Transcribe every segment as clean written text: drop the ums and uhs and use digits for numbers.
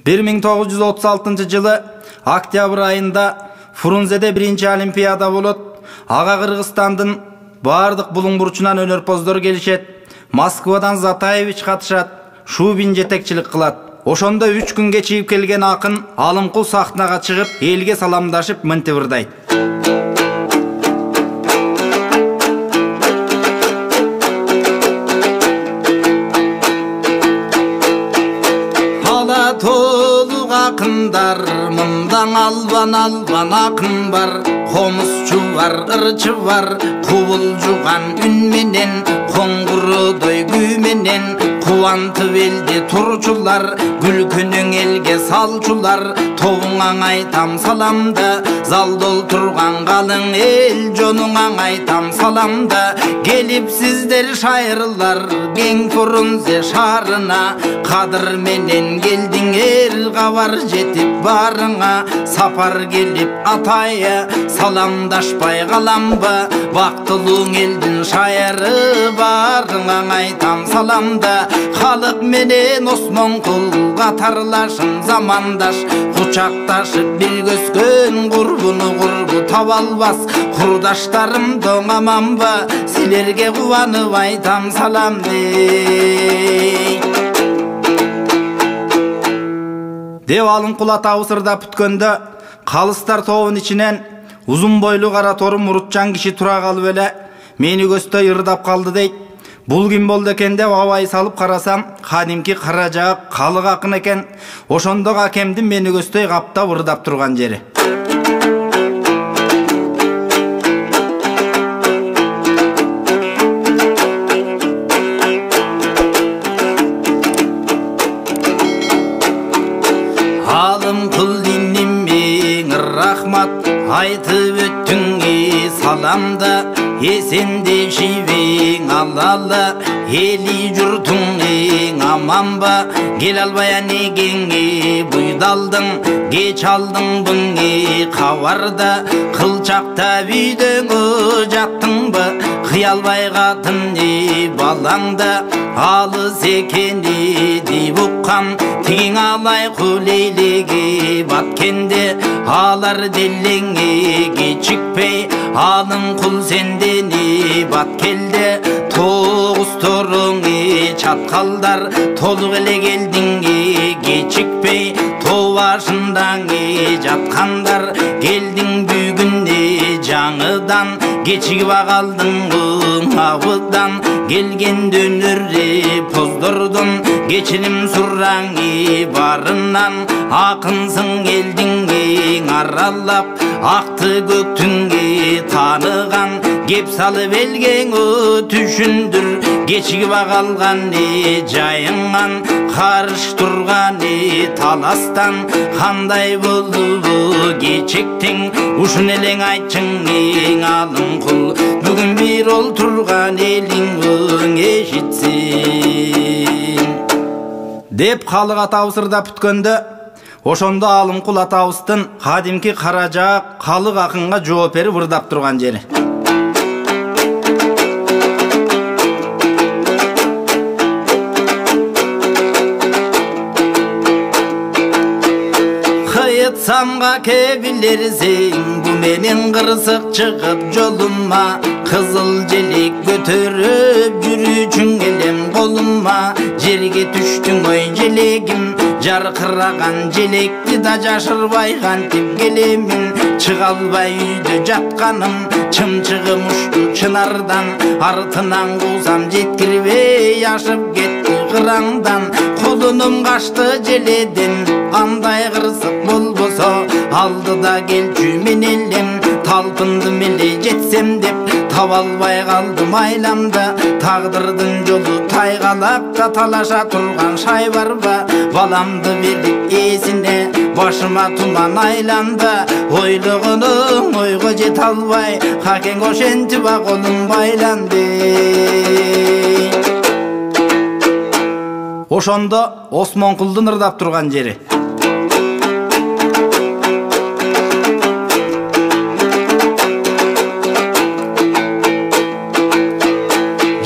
1936-жылы октябрь айында Фрунзеде биринчи олимпиада болот. Ага Кыргызстандын бардык булуң бурчунан өнөрпоздор келишет. Москвадан Затаевич катышат, Шубин жетекчилик кылат. Ошондо 3 күн кечигип келген акын Алымкул сахнага чыгып, элге саламдашып мынтип ырдайт. Ала толук акындар, мындан албан акын бар. Комузчу бар, ырчы бар, кубулжуган үн менен, коңгуродой күй менен, кубантып элди турчулар, күлкүнүң элге салчулар, тобуңа айтам саламда, залда олтурган калың эл жонуңа айтам саламда, келипсиздер шайырлар, кең Фрунзе шаарына, кадыр менен келдиңер, кабар жетип барыңа, сапар келип атайя, саламдашпай каламба, бактылуу элдин шайыры барыңа айтам саламда, халык менен Осмонкул катарлашым замандаш, кучакташып бир көскөн курбуну курбу таба албас, курдаштарым доң аманба, силерге кубанып айтам салам дей. Деп Алымкул атабыз ырдап бүткөндө, калыстар тобун ичинен узун бойлуу кара тору мурутчан киши тура калып эле мени көздөй ырдап калды дейт. Бул ким болду экен деп абай салып карасам, кадимки Каражаак калык акын экен. Ошондо акемдин мени көздөй каптап ырдап турган жери. Алымкул динимиң рахмат, айтып өттүң саламда, эсенде шибиң алала, эли журтуң аманба, кел албай анегеңе буйдалдың, кеч алдың бұңе кабарда, кылчакта бүйдөңө жаттыңбы, кыялбай катын балаңда, алыс экени деп уккам, тигиң алай кулейлеге баткенде, алар делеңе кечикпей, Алымкул сендени бат келде, тогуз торуңе чаткалдар, толук эле келдиңе кечикпей, тоо башындаңе жаткандар, келдиң бүгүнде жаңыдан, кечигип калдың абыдан, келген дөнөрде поздордун, кечирим сураңы барынан, акынсың келдиңе аралап, акты көктүңе таныган, кеп салып элгеңө түшүндүр, кечигип калган жайыңан, карыш турган таластан, кандай болду кечиктиң, ушун элең айтчың Алымкул, бүгүн бир олтурган элиң эшитсин. Деп калык атабыз ырдап бүткөндө, ошондо Алымкул атабыздын кадимки Каражаак калык акынга жооп берип ырдап турган жери. Кыйытсамга кебилерсиң, бу менин кырсык чыгып жолума, кызыл желек көтөрүп жүрүүчүң элем колума, жерге түштүң ой желегим, жаркыраган желекти да жашырбай кантип келемин, чыга албай үйдө жатканым, чымчыгым ушту чынардан, артынан куусам жеткирбей ашып кетти кыраңдан, колунум качты желеден, кандай кырсык болбосо алдыда келчү мен элем, талпындым эле жетсем деп, таба албай калдым айламда, тагдырдын жолу тайгалакта талаша турган шай барба, баламды берип эсине, башыма туман айланда, ойлогонум ойго жете албай, какең ошентип колум байланды. Ошондо Осмонкулдун ырдап турган жери.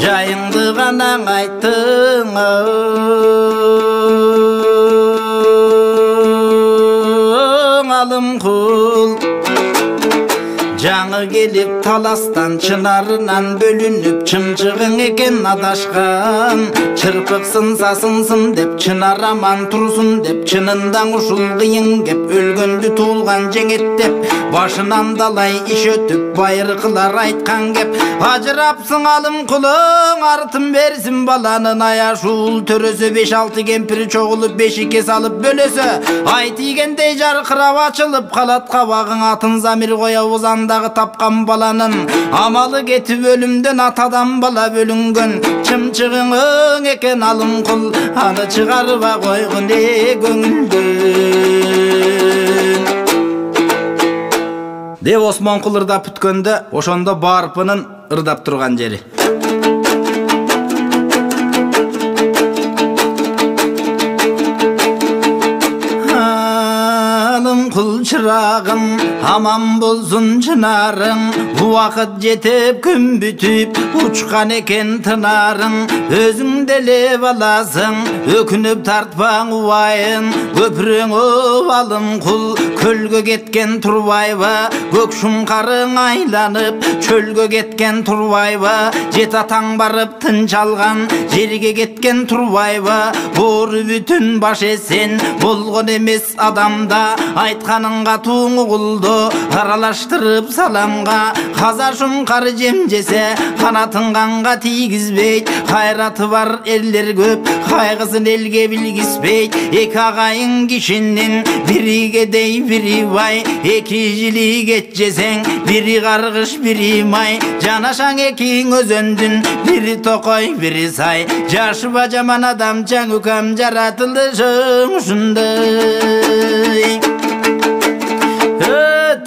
Жайыңды гана айттың, alım kul. Жаңы келіп таластан чынарынан бөлініп чымчығың екен адашқан. Чырпықсын сасынсын деп чынар аман тұрсын деп чынындан ұшыл қиын кеп өлгөнді туылған жеңеттеп башынан далай иш өтіп байыр қылар айтқан кеп ажырапсың алым құлың артын берсін баланын аяшул төрөсі 5-6 кемпір чоғылып бешікке салып бөлөсі ай тигендей жарқырап açылып қалат қабағың атын замир қоя озандағы тапқан баланын амалы кетіп өлімден атадан бала бөлінген чымчығың екен алым құл аны шығарба қойғын көңілден деп Осмонқұл ырдап бүткенде ошондо барпынын ырдап тұрған жери. Құл шырағым аман болсын чынарың уақыт жетіп күн бүтіп ұшқан екен тынарың өзің делеп аласың өкініп тартпаң уайын көпірің алым құл көлге кеткен турбайба көк шұңқарың айланып чөлге кеткен турбайба жет атаң барып тынч алған жерге кеткен турбайба бори бүтүн баш эсен болгон эмес адамда айтқаныңға туңы құлды аралаштырып саламға қаза шұңқар жем жесе қанатын қанға тигізбейді қайраты бар ерлер көп қайғысын елге білгізбейді екі ағайын кишинен бірі кедей бірі бай екі жилі кетжесең бірі қарғыш бірі май жанашаң екең өзөндүн бірі тоқой бірі сай жашыба жаман адам жаңукам жаратылды ушундай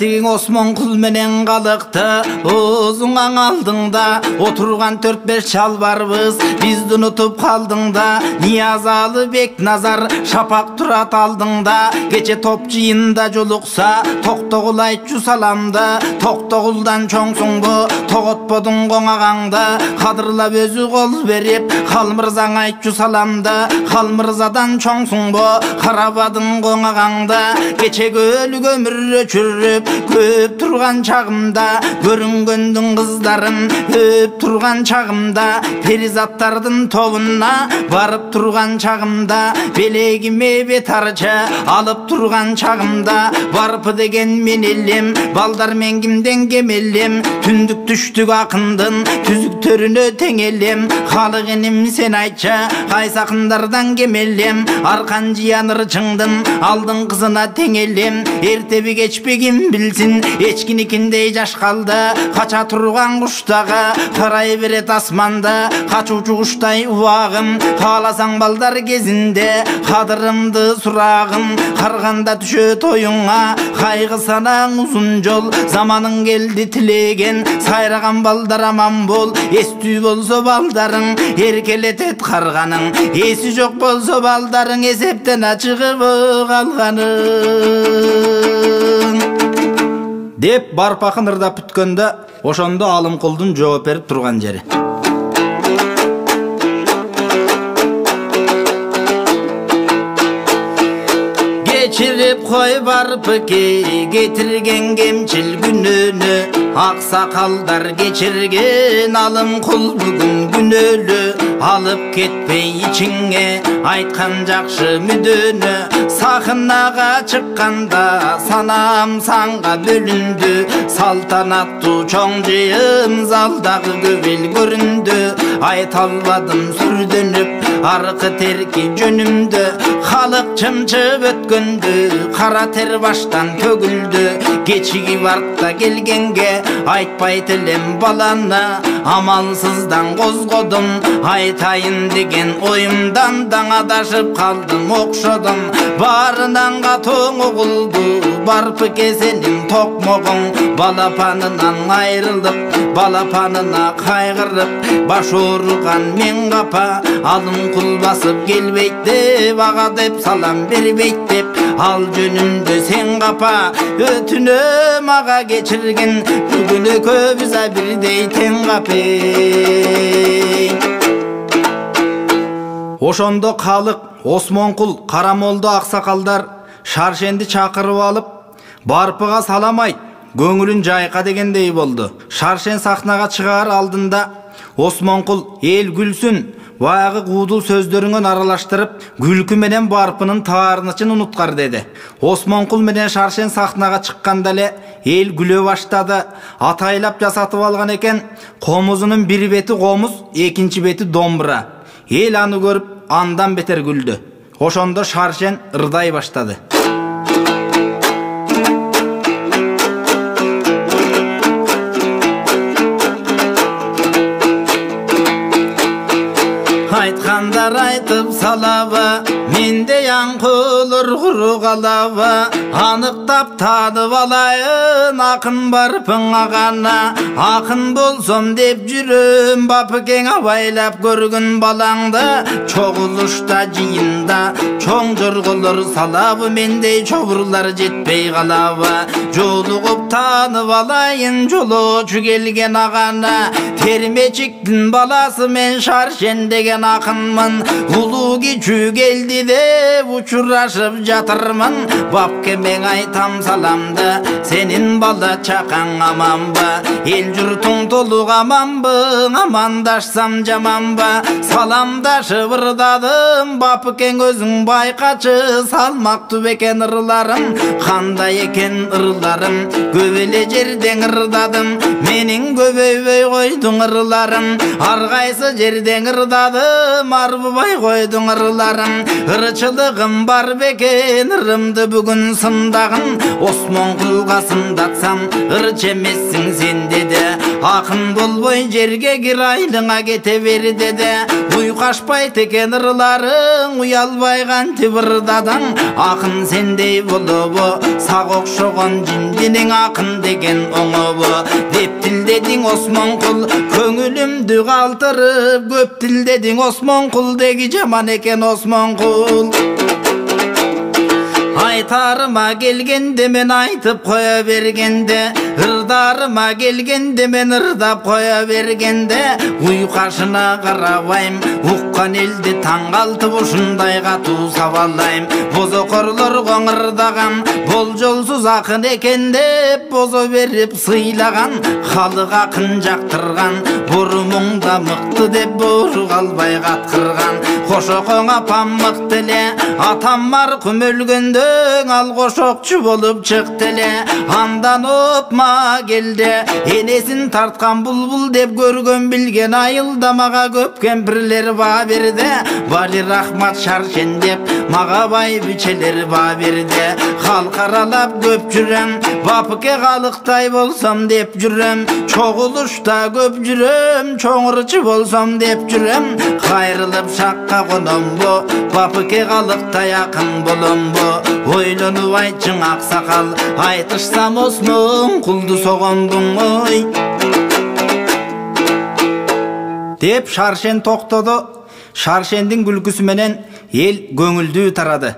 тиң Осмонқұл менен қалықты өзіңаң алдыңда отырған 4-5 шал барбыз бізді ұнытып қалдыңда Ниязалы Бекназар шапақ тұрат алдыңда кече топ жиында жолықса тоқтоғыл айтчу саламды тоқтоғылдан чоңсың бу тоғытподың қоңағаңды қадырлап өзі қол беріп қалмырзаң айтчу саламды қалмырзадан чоңсың бу қарабадың қоңағаңды кече көлі көмір өчүріп көп тұрған чағымда көрінгендің қыздарын өп тұрған чағымда перизаттардың тобына барып тұрған чағымда белегіме бетарча алып тұрған чағымда барпы деген мен елем балдармен кімден кемелем түндік түштік ақындың түзіктеріне теңелем халық енем сен айтша қайсақындардан кемелем арқан жияныр чыңдың алдың қызына теңелем ертебі кечпегін білсін ешкінікіндей жаш қалды қача тұрған құштағы қарай берет асманды қачушы құштай уағым қаласаң балдар кезінде қадырымды сұрағым қарғанда түшет ойыңа қайғы санаң ұзын жол заманың келді тілеген сайраған балдар аман бол естүй болса балдарың еркелетет қарғаның есі жоқ болса балдарың есептен ачығып қалғаның деп барпақын ырдап бүткенде ошондо Алымқұлдун жооп берип турган жери. Кечирип кой барпыке кетирген кемчил күнөөнү аксакалдар кечирген Алымқұл бүгүн күнөөлү алып кетпей ичиңе айткан жакшы мүдөнү сахынага чыкканда санам санга бөлүндү салтанаттуу чоң жыйын залдагы көп эл көрүндү айта албадым сүрдөнүп аркы терки жөнүмдү халык чымчып өткөндү кара тер баштан төгүлдү кечигип артта келгенге айтпайт элем баланы амалсыздан козгодум айтайын деген оюмдан даңадашып калдым окшодум барынан катоң угулду барпыке сенин токмогуң балапанынан айрылып балапанына кайгырып баш ооруган мен капа Алымқұл басып келбейт деп ага деп салам бербейт деп ал жөнүндө сен капа өтүнөм ага кечиргин бүгүн экөөбүз бирдей тең капей. Ошондо калык Осмонқұл, Карамолду аксакалдар Шаршенди чакырып алып Барпыға саламайт, көңілін жайқа дегендей болды. Шаршен сахнаға чыгаар алдында Осмонқұл ел күлсін, баяғы қудыл сөздеріңін аралаштырып, күлкі менен барпының таарынычын ұнытқар деді. Осмонқұл менен Шаршен сахнаға шыққандале ел күлө баштады. Атайлап жасатып алған екен, қомызының бір беті қомыз, екінші беті домбыра. Ел аны көріп, андан бетер күлді. Ошондо Шаршен ырдай баштады. Айтқандар айтып салабы, менде яңқыл ұрғыры қалабы, анықтап танып алайын, ақын барпың ағана. Ақын болсам деп жүрім, бапыкең абайлап көргін балаңды. Чоғылышта жиында, чоң жырғылыр салабы, мендей чобырлар жетпей қалабы. Жолығып танып алайын, жолочу келген ағана. Термечіктің баласы мен Шаршен деген ақынмын. Ұлы кечүү келді деп учурашып жатырмын. Бапкемен айтам саламды, сенин бала чакаң аманбы? Ел жұртың толуq аманбы, амандашсам жаманбы? Саламдашып ырдадым, бапкең өзүң байкачы. Салмактуу бекен ырларым, кандай экен ырларым? Көп эле жерден ырдадым, менин көбөйбөй койдуң ырларым. Ар кайсы жерден ырдадым, арбыбай койдуң ырларым. Ырчылыгым бар бекен, ырымды бүгүн сындагын. Осмонқұлга сындатсам, ырчы эмессиң сен деди. Акын болбой жерге кир, айлыңа кете бер деди. Уйкашпайт экен ырларың, уялбай кантип ырдадың. Акын сендей болобу, сак окшогон жиндиниң акын деген оңобу. Деп тилдедиң Осмонқұл, көңүлүмдү калтырып. Көп тилдедиң Осмонқұл, деги жаман экен Осмонқұл. Айтарыма келгенде мен айтып коя бергенде, ырдарыма келгенде мен ырдап коя бергенде. Уйкашына карабайм, уккан элди таң калтып ушундай катуу сабалайм. Бозокорлор коңырдаган, болжолсуз акын экен деп бозо берип сыйлаган. Халык акын жактырган, бурумуңда мыкты деп бору калбай каткырган. Кошокоң апам мыкты эле, атам маркум өлгөндө ал кошокчу болуп чыкты эле. Андан опма келди, энесин тарткан булбул деп көргөн билген айылда мага көп кемпирлер баа берди. Бали рахмат Шаршен деп мага бай бичелер баа берди. Халк аралап көп жүрөм, бапыке калыктай болсом деп жүрөм. Чогулушта көп жүрөм, чоңурчу болсом деп жүрөм. Кайрылып шакка кономбу, бапыке калыктай акын боломбу? Ойлонуп айтчың аксакал, айтышсам Осмонқұлду согондуң ой. Деп Шаршен токтоду. Шаршендин күлкүсү менен эл көңүлдүү тарады.